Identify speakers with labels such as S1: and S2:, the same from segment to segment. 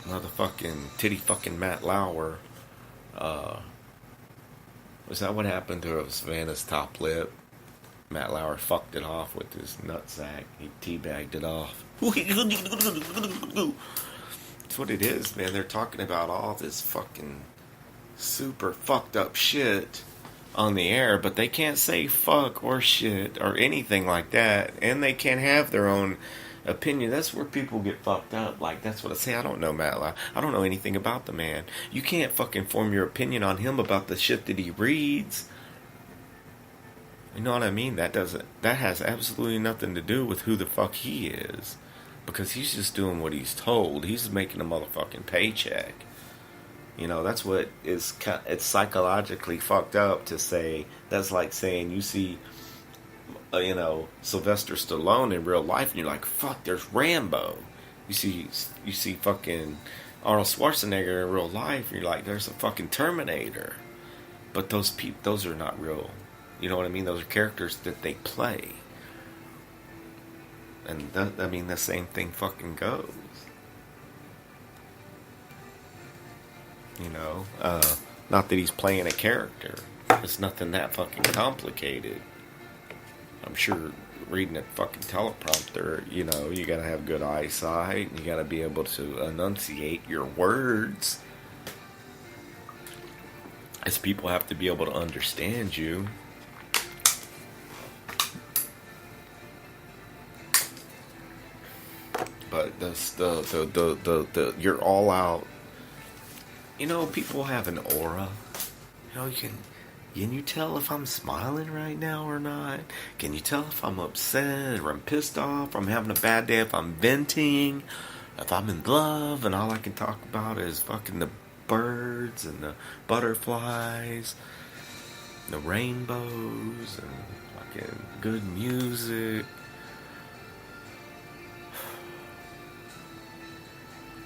S1: Another fucking titty fucking Matt Lauer. Was that what happened to Savannah's top lip? Matt Lauer fucked it off with his nutsack. He teabagged it off. That's what it is, man. They're talking about all this fucking super fucked up shit on the air, but they can't say fuck or shit or anything like that, and they can't have their own opinion. That's where people get fucked up. Like, that's what I say. I don't know Matt Lauer. I don't know anything about the man. You can't fucking form your opinion on him about the shit that he reads. You know what I mean? That has absolutely nothing to do with who the fuck he is, because he's just doing what he's told. He's making a motherfucking paycheck. You know, that's what is, it's psychologically fucked up to say. That's like saying you see, Sylvester Stallone in real life, and you're like, fuck, there's Rambo. You see fucking Arnold Schwarzenegger in real life, and you're like, there's a fucking Terminator. But those are not real. You know what I mean? Those are characters that they play. And the same thing fucking goes. Not that he's playing a character. It's nothing that fucking complicated. I'm sure reading a fucking teleprompter, you gotta have good eyesight, and you gotta be able to enunciate your words, as people have to be able to understand you. But the you're all out. People have an aura. Can you tell if I'm smiling right now or not? Can you tell if I'm upset or I'm pissed off or I'm having a bad day, if I'm venting, if I'm in love and all I can talk about is fucking the birds and the butterflies, and the rainbows and fucking good music.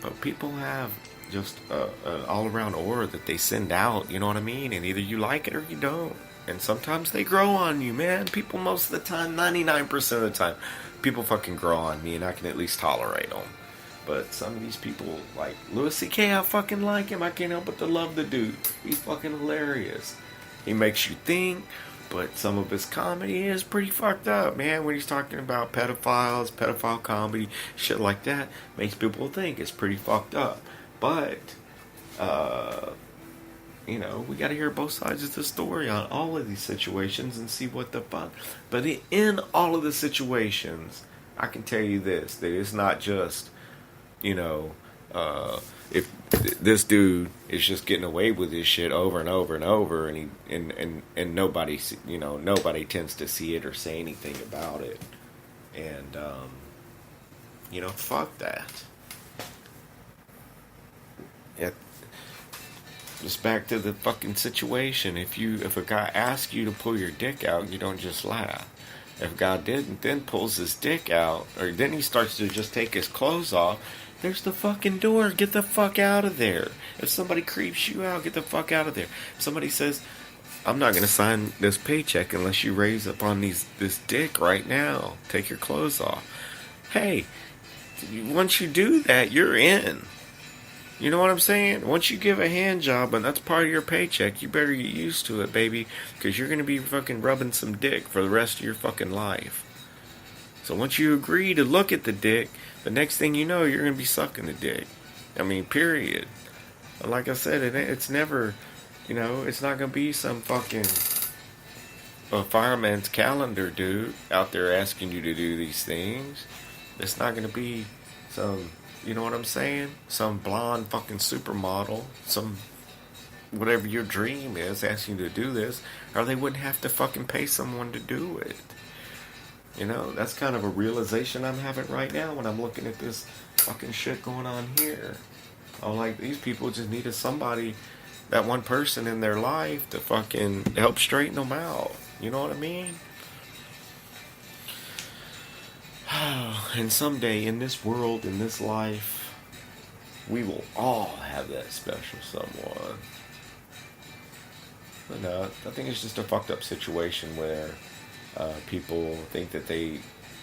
S1: But people have just an all-around aura that they send out, you know what I mean? And either you like it or you don't. And sometimes they grow on you, man. People, most of the time, 99% of the time, people fucking grow on me, and I can at least tolerate them. But some of these people, like Louis C.K., I fucking like him. I can't help but to love the dude. He's fucking hilarious. He makes you think, but some of his comedy is pretty fucked up, man. When he's talking about pedophiles, pedophile comedy, shit like that, makes people think it's pretty fucked up. But, we gotta hear both sides of the story on all of these situations and see what the fuck. But in all of the situations, I can tell you this, that it's not just, if this dude is just getting away with this shit over and over and over, and nobody, nobody tends to see it or say anything about it. And, fuck that. Just back to the fucking situation. If a guy asks you to pull your dick out, you don't just laugh. If a guy then pulls his dick out, or then he starts to just take his clothes off, there's the fucking door. Get the fuck out of there. If somebody creeps you out, get the fuck out of there. If somebody says, I'm not gonna sign this paycheck unless you raise up on this dick right now. Take your clothes off. Hey, once you do that, you're in. You know what I'm saying? Once you give a hand job and that's part of your paycheck, you better get used to it, baby. Because you're going to be fucking rubbing some dick for the rest of your fucking life. So once you agree to look at the dick, the next thing you know, you're going to be sucking the dick. I mean, period. Like I said, it's never, it's not going to be some fucking fireman's calendar dude out there asking you to do these things. It's not going to be some... You know what I'm saying? Some blonde fucking supermodel, some whatever your dream is, asking you to do this, or they wouldn't have to fucking pay someone to do it. That's kind of a realization I'm having right now when I'm looking at this fucking shit going on here. I'm like, these people just needed somebody, that one person in their life to fucking help straighten them out. You know what I mean? And someday in this world, in this life, we will all have that special someone. But no, I think it's just a fucked up situation where people think that they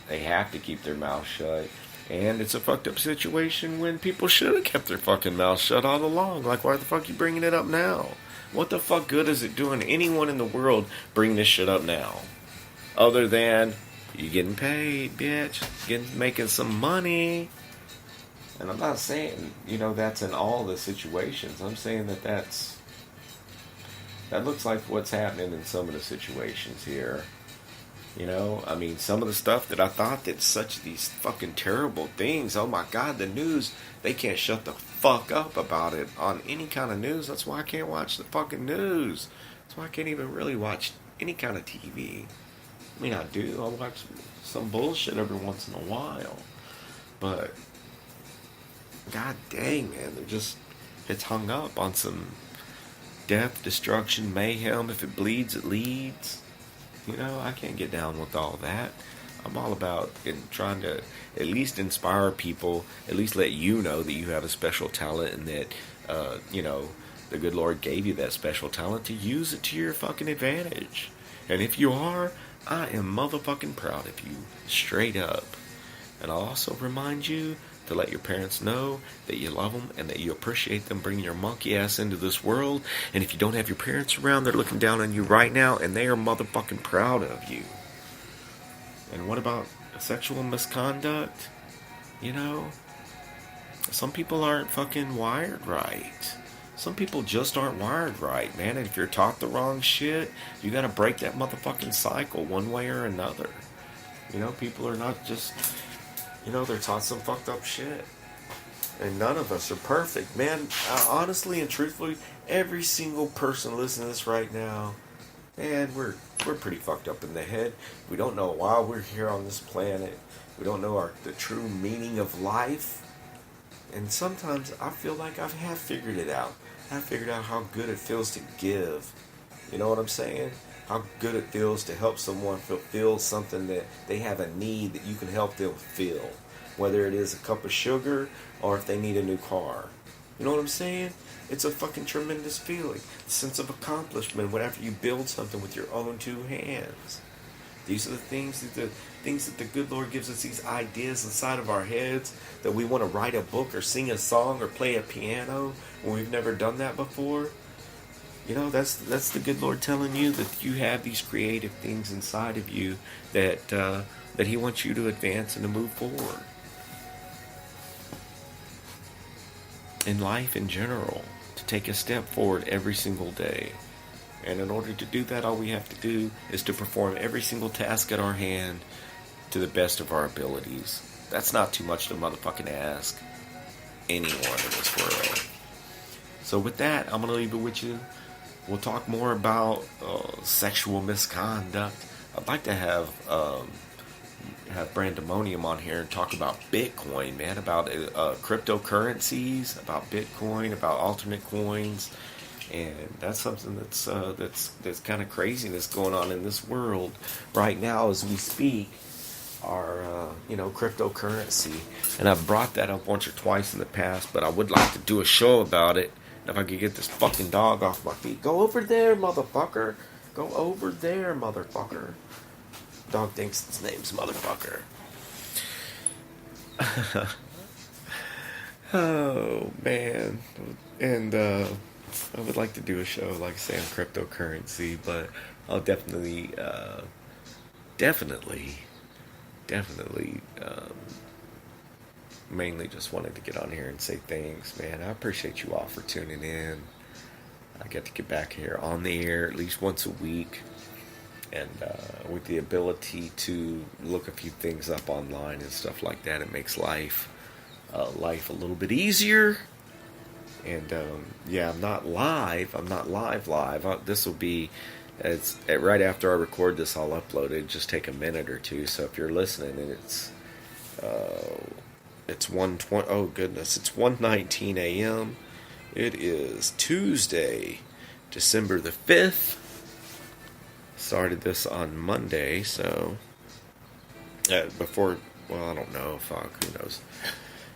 S1: have to keep their mouth shut. And it's a fucked up situation when people should have kept their fucking mouth shut all along. Like, why the fuck you bringing it up now? What the fuck good is it doing anyone in the world bring this shit up now? Other than you getting paid, bitch. Making some money. And I'm not saying, that's in all the situations. I'm saying that looks like what's happening in some of the situations here. Some of the stuff that I thought that such these fucking terrible things. Oh my God, the news, they can't shut the fuck up about it on any kind of news. That's why I can't watch the fucking news. That's why I can't even really watch any kind of TV. I do. I'll watch some bullshit every once in a while. But, God dang, man, it's hung up on some death, destruction, mayhem. If it bleeds, it leads. I can't get down with all that. I'm all about trying to at least inspire people, at least let you know that you have a special talent and that, the good Lord gave you that special talent to use it to your fucking advantage. And if you are, I am motherfucking proud of you, straight up. And I'll also remind you to let your parents know that you love them and that you appreciate them bringing your monkey ass into this world. And if you don't have your parents around, they're looking down on you right now and they are motherfucking proud of you. And what about sexual misconduct? Some people aren't fucking wired right. Some people just aren't wired right, man. And if you're taught the wrong shit, you gotta break that motherfucking cycle one way or another. People are not just... they're taught some fucked up shit. And none of us are perfect. Man, honestly and truthfully, every single person listening to this right now, man, we're pretty fucked up in the head. We don't know why we're here on this planet. We don't know the true meaning of life. And sometimes I feel like I have figured it out. I've figured out how good it feels to give. You know what I'm saying? How good it feels to help someone fulfill something that they have a need that you can help them fill. Whether it is a cup of sugar or if they need a new car. You know what I'm saying? It's a fucking tremendous feeling. A sense of accomplishment whenever you build something with your own two hands. These are the things that the good Lord gives us, these ideas inside of our heads that we want to write a book or sing a song or play a piano when we've never done that before. That's the good Lord telling you that you have these creative things inside of you that He wants you to advance and to move forward. In life in general, to take a step forward every single day. And in order to do that, all we have to do is to perform every single task at our hand to the best of our abilities. That's not too much to motherfucking ask anyone in this world. So with that, I'm going to leave it with you. We'll talk more about sexual misconduct. I'd like to have Brandemonium on here and talk about Bitcoin, man, about cryptocurrencies, about Bitcoin, about alternate coins. And that's something that's kind of crazy that's going on in this world right now as we speak. Our cryptocurrency, and I've brought that up once or twice in the past, but I would like to do a show about it. If I could get this fucking dog off my feet. Go over there, motherfucker. Go over there, motherfucker. Dog thinks its name's motherfucker. Oh man, and I would like to do a show, like I say, on cryptocurrency, but I'll definitely, mainly just wanted to get on here and say thanks, man. I appreciate you all for tuning in. I get to get back here on the air at least once a week, and with the ability to look a few things up online and stuff like that, it makes life a little bit easier. And I'm not live. This will be right after I record this. I'll upload it. Just take a minute or two. So if you're listening, and it's 1:20. Oh goodness, it's 1:19 a.m. It is Tuesday, December the 5th. Started this on Monday, so before. Well, I don't know. Fuck, who knows?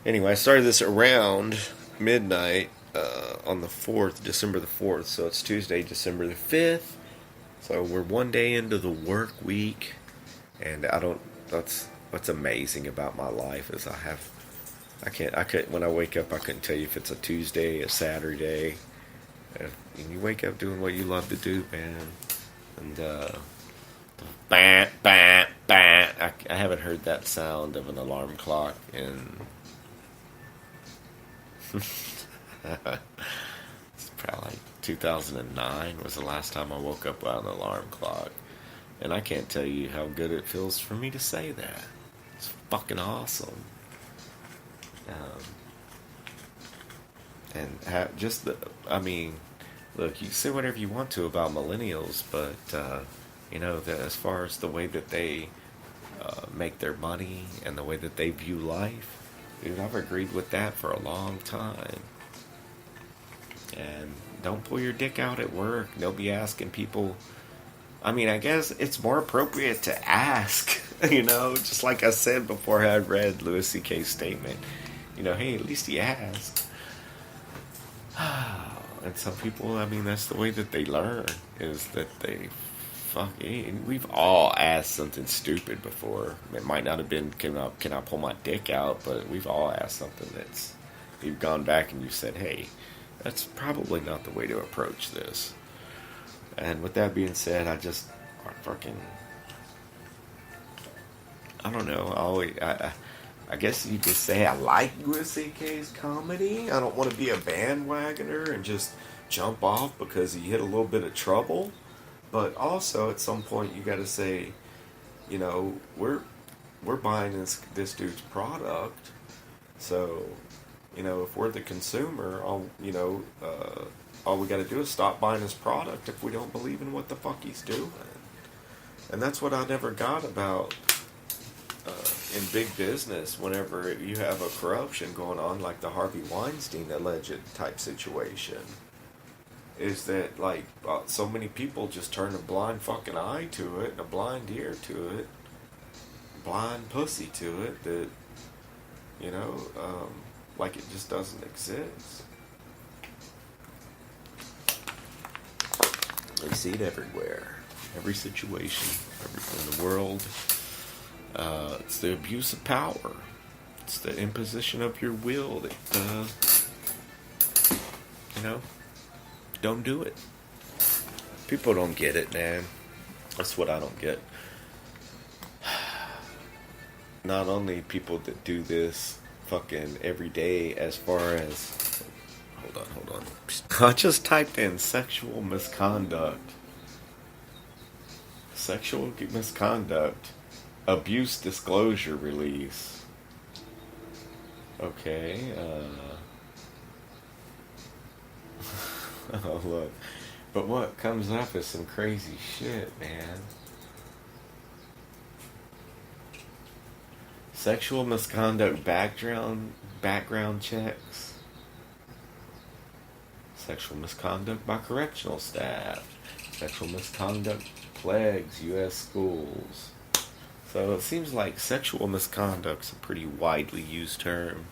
S1: Anyway, I started this around midnight on the 4th, December the 4th. So it's Tuesday, December the 5th. So we're one day into the work week, and what's amazing about my life is I could when I wake up, I couldn't tell you if it's a Tuesday, a Saturday. And you wake up doing what you love to do, man. And bah, bah, bah. I haven't heard that sound of an alarm clock in it's probably like 2009 was the last time I woke up without an alarm clock. And I can't tell you how good it feels for me to say that. It's fucking awesome. Look, you can say whatever you want to about millennials, but, as far as the way that they make their money and the way that they view life, dude, I've agreed with that for a long time. And don't pull your dick out at work. They'll be asking people. I mean, I guess it's more appropriate to ask, just like I said before I read Louis C.K.'s statement. Hey, at least he asked. And some people, I mean, that's the way that they learn, is that they we've all asked something stupid before. It might not have been, can I pull my dick out, but we've all asked something that's, you've gone back and you said, hey, that's probably not the way to approach this. And with that being said, I don't know, I guess you could say I like Louis C.K.'s comedy. I don't want to be a bandwagoner and just jump off because he hit a little bit of trouble. But also, at some point, you got to say, we're buying this dude's product. So, if we're the consumer, all we got to do is stop buying his product if we don't believe in what the fuck he's doing. And that's what I never got about in big business, whenever you have a corruption going on like the Harvey Weinstein alleged type situation, is that so many people just turn a blind fucking eye to it and a blind ear to it, blind pussy to it, that like it just doesn't exist. They see it everywhere, every situation, everywhere in the world. It's the abuse of power. It's the imposition of your will that, don't do it. People don't get it, man. That's what I don't get. Not only people that do this fucking every day, as far as... Hold on. I just typed in sexual misconduct. Sexual misconduct. Abuse disclosure release. Okay, oh, look. But what comes up is some crazy shit, man. Sexual misconduct background checks. Sexual misconduct by correctional staff. Sexual misconduct plagues U.S. schools. So it seems like sexual misconduct's a pretty widely used term.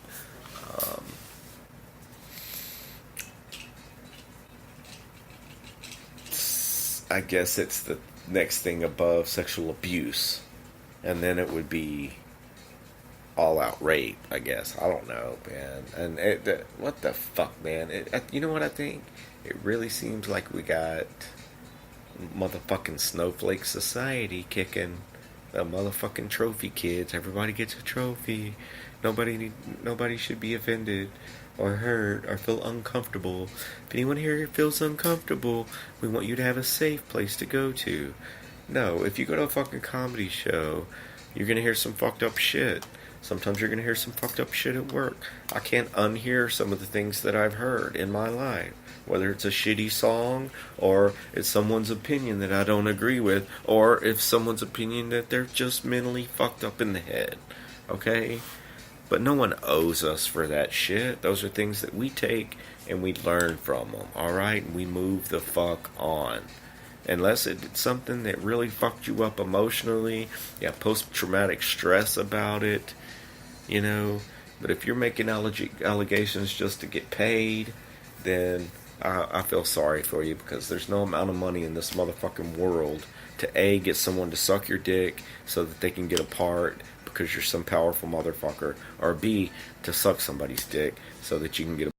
S1: I guess it's the next thing above sexual abuse. And then it would be all-out rape, I guess. I don't know, man. And what the fuck, man? You know what I think? It really seems like we got motherfucking snowflake society kicking the motherfucking trophy kids. Everybody gets a trophy. Nobody should be offended or hurt or feel uncomfortable. If anyone here feels uncomfortable, we want you to have a safe place to go to. No, if you go to a fucking comedy show, you're gonna hear some fucked up shit. Sometimes you're gonna hear some fucked up shit at work. I can't unhear some of the things that I've heard in my life. Whether it's a shitty song, or it's someone's opinion that I don't agree with, or if someone's opinion that they're just mentally fucked up in the head. Okay? But no one owes us for that shit. Those are things that we take and we learn from them. Alright? And we move the fuck on. Unless it's something that really fucked you up emotionally, you have post-traumatic stress about it, But if you're making allegations just to get paid, then I feel sorry for you, because there's no amount of money in this motherfucking world to A, get someone to suck your dick so that they can get a part, because you're some powerful motherfucker, or B, to suck somebody's dick so that you can get a